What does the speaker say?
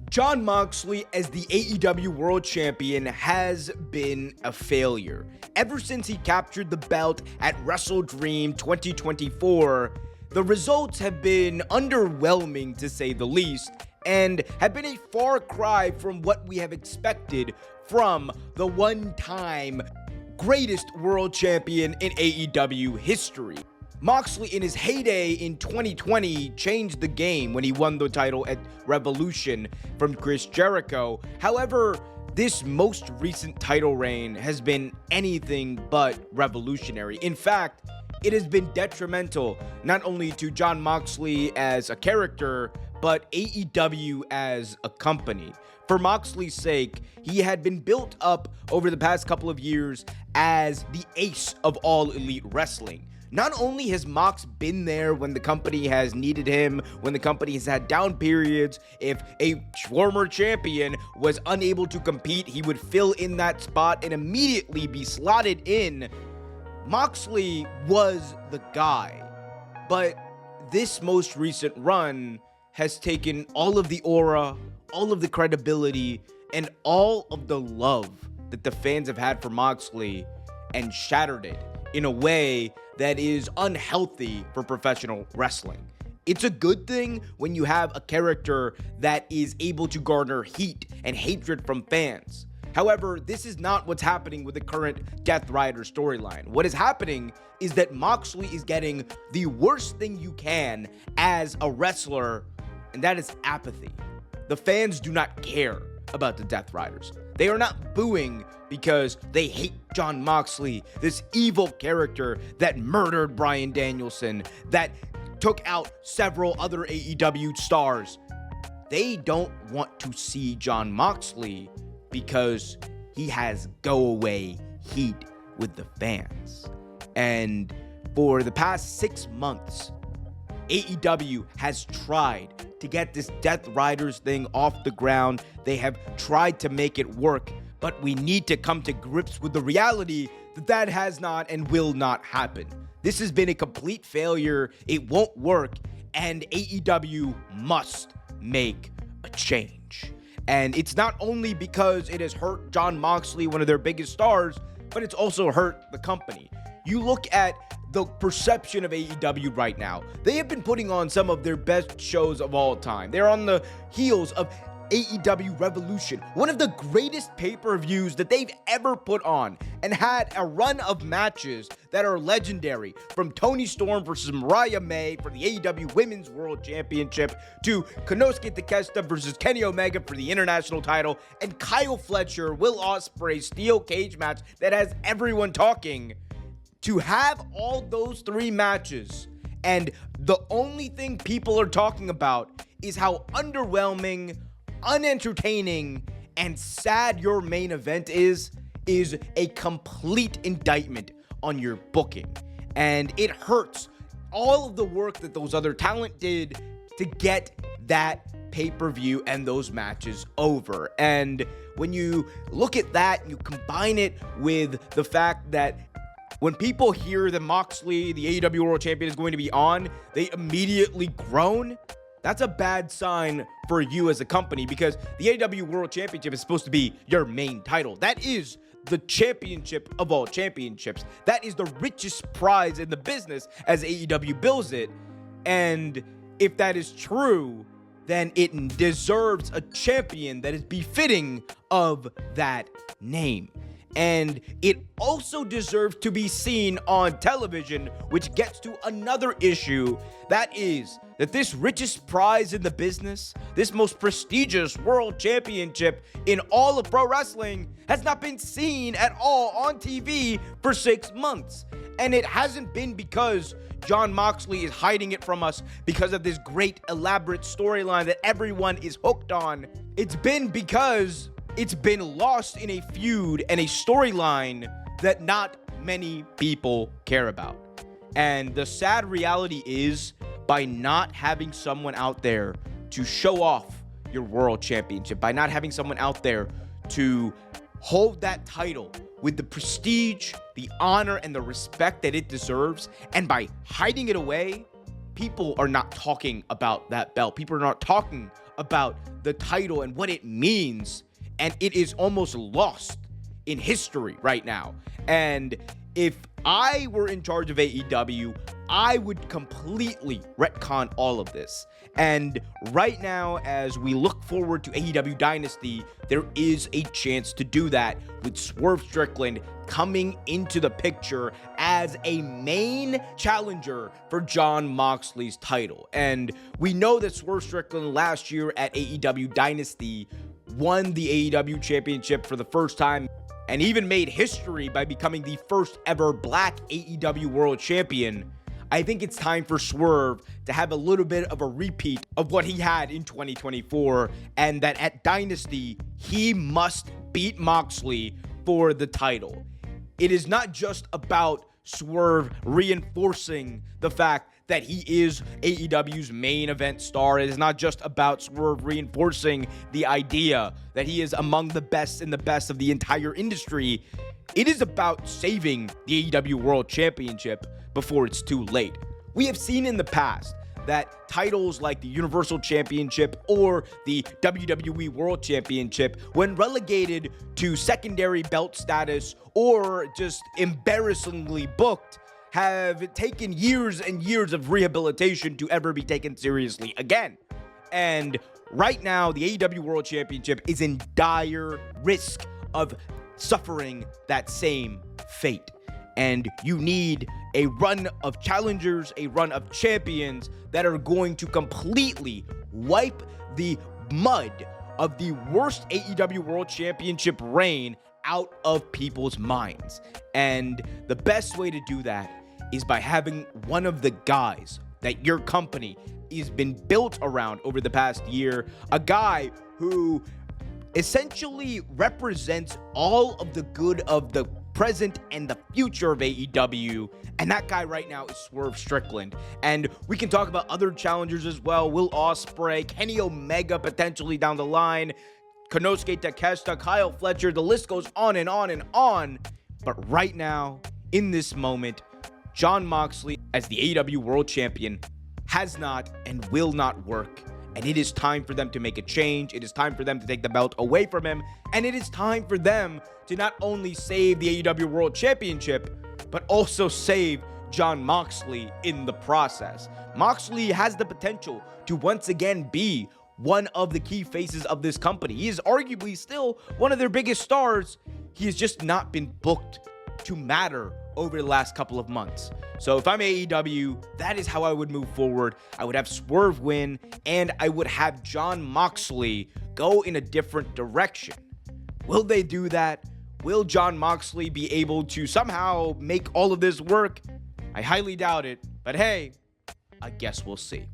Jon Moxley as the AEW World Champion has been a failure. Ever since he captured the belt at Wrestle Dream 2024, the results have been underwhelming to say the least, and have been a far cry from what we have expected from the one-time greatest world champion in AEW history. Moxley, in his heyday in 2020, changed the game when he won the title at Revolution from Chris Jericho. However, this most recent title reign has been anything but revolutionary. In fact, it has been detrimental not only to Jon Moxley as a character, but AEW as a company. For Moxley's sake, he had been built up over the past couple of years as the ace of all elite wrestling. Not only has Mox been there when the company has needed him, when the company has had down periods, if a former champion was unable to compete, he would fill in that spot and immediately be slotted in. Moxley was the guy, but this most recent run has taken all of the aura, all of the credibility, and all of the love that the fans have had for Moxley and shattered it in a way that is unhealthy for professional wrestling. It's a good thing when you have a character that is able to garner heat and hatred from fans. However, this is not what's happening with the current Death Rider storyline. What is happening is that Moxley is getting the worst thing you can as a wrestler, and that is apathy. The fans do not care about the Death Riders. They are not booing because they hate Jon Moxley, this evil character that murdered Bryan Danielson, that took out several other AEW stars. They don't want to see Jon Moxley because he has go-away heat with the fans. And for the past 6 months, AEW has tried to get this Death Riders thing off the ground. They have tried to make it work, but we need to come to grips with the reality that that has not and will not happen. This has been a complete failure. It won't work, and AEW must make a change. And it's not only because it has hurt Jon Moxley, one of their biggest stars, but it's also hurt the company. You look at the perception of AEW right now. They have been putting on some of their best shows of all time. They're on the heels of AEW Revolution, one of the greatest pay-per-views that they've ever put on, and had a run of matches that are legendary, from Toni Storm versus Mariah May for the AEW Women's World Championship, to Konosuke Takeshita versus Kenny Omega for the international title, and Kyle Fletcher, Will Ospreay steel cage match that has everyone talking. To have all those three matches, and the only thing people are talking about is how underwhelming, unentertaining, and sad your main event is a complete indictment on your booking. And it hurts all of the work that those other talent did to get that pay-per-view and those matches over. And when you look at that, you combine it with the fact that when people hear that Moxley, the AEW World Champion, is going to be on, they immediately groan. That's a bad sign for you as a company, because the AEW World Championship is supposed to be your main title. That is the championship of all championships. That is the richest prize in the business as AEW bills it. And if that is true, then it deserves a champion that is befitting of that name. And it also deserves to be seen on television, which gets to another issue. That is that this richest prize in the business, this most prestigious world championship in all of pro wrestling, has not been seen at all on TV for 6 months. And it hasn't been because Jon Moxley is hiding it from us because of this great elaborate storyline that everyone is hooked on. It's been because it's been lost in a feud and a storyline that not many people care about. And the sad reality is, by not having someone out there to show off your world championship, by not having someone out there to hold that title with the prestige, the honor, and the respect that it deserves, and by hiding it away, people are not talking about that belt. People are not talking about the title and what it means, and it is almost lost in history right now. And if I were in charge of AEW, I would completely retcon all of this. And right now, as we look forward to AEW Dynasty, there is a chance to do that with Swerve Strickland coming into the picture as a main challenger for Jon Moxley's title. And we know that Swerve Strickland last year at AEW Dynasty won the AEW Championship for the first time, and even made history by becoming the first ever Black AEW World Champion. I think it's time for Swerve to have a little bit of a repeat of what he had in 2024, and that at Dynasty, he must beat Moxley for the title. It is not just about Swerve reinforcing the fact that he is AEW's main event star. It is not just about Swerve reinforcing the idea that he is among the best in the best of the entire industry. It is about saving the AEW World Championship before it's too late. We have seen in the past that titles like the Universal Championship or the WWE World Championship, when relegated to secondary belt status or just embarrassingly booked, have taken years and years of rehabilitation to ever be taken seriously again. And right now, the AEW World Championship is in dire risk of suffering that same fate. And you need a run of challengers, a run of champions that are going to completely wipe the mud of the worst AEW World Championship reign out of people's minds. And the best way to do that is by having one of the guys that your company has been built around over the past year, a guy who essentially represents all of the good of the present and the future of AEW, and that guy right now is Swerve Strickland. And we can talk about other challengers as well: Will Ospreay, Kenny Omega potentially down the line, Konosuke Takeshita, Kyle Fletcher, the list goes on and on and on. But right now, in this moment, Jon Moxley as the AEW World Champion has not and will not work. And it is time for them to make a change. It is time for them to take the belt away from him. And it is time for them to not only save the AEW World Championship, but also save Jon Moxley in the process. Moxley has the potential to once again be one of the key faces of this company. He is arguably still one of their biggest stars. He has just not been booked to matter over the last couple of months. So if I'm AEW, that is how I would move forward. I would have Swerve win, and I would have Jon Moxley go in a different direction. Will they do that? Will Jon Moxley be able to somehow make all of this work? I highly doubt it, but hey, I guess we'll see.